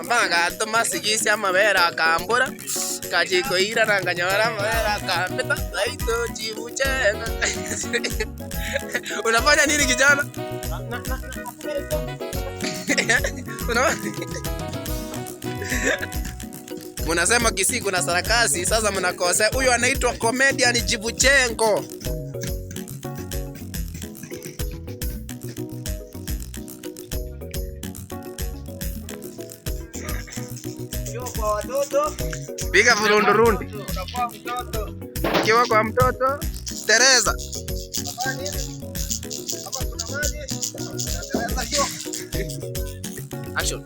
Amanga atoma sigisi amabera akambura. Kajikoira na nganyora amabera akambeta. Laito Chibuchengo. Unafanya nini kijana? Munasema Kisii kuna sarakasi, sasa mnakosea. Huyu anaitwa comedian Chibuchengo. Piga vurundurundi. Ukiwa kwa mtoto Teresa. Action.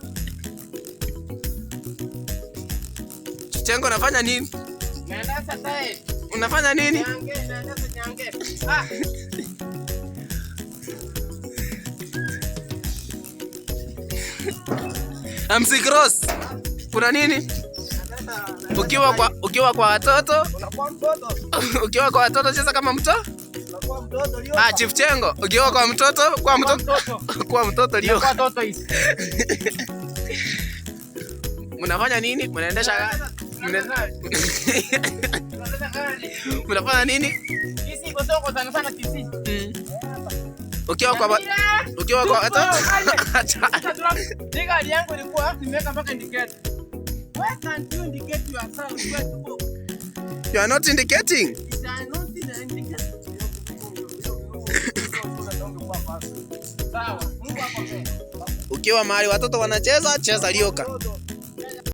Chibuchengo unafanya nini? Naendasa tae. Unafanya nini? Naendasa nyange. Ah. MC Cross. Kuna nini? Ukiwa kwa watoto, Unakuwa mtoto. ukiwa kwa watoto cheza kama mtoto. Unakuwa mtoto leo. Chibuchengo, ukiwa kwa mtoto, kwa mtoto leo. Kwa mtoto hizi. Mnafanya nini? Mnaendesha gari? Mnafanya nini? Kisii kwa soko sana sana Kisii. Ukiwa kwa watoto. Gari yangu ilikuwa nimeweka mpaka indicator. Why can't you indicate yourself where to go? You are not indicating. It's not the indicator. Ukiwa mahali watoto wanacheza, cheza lioka.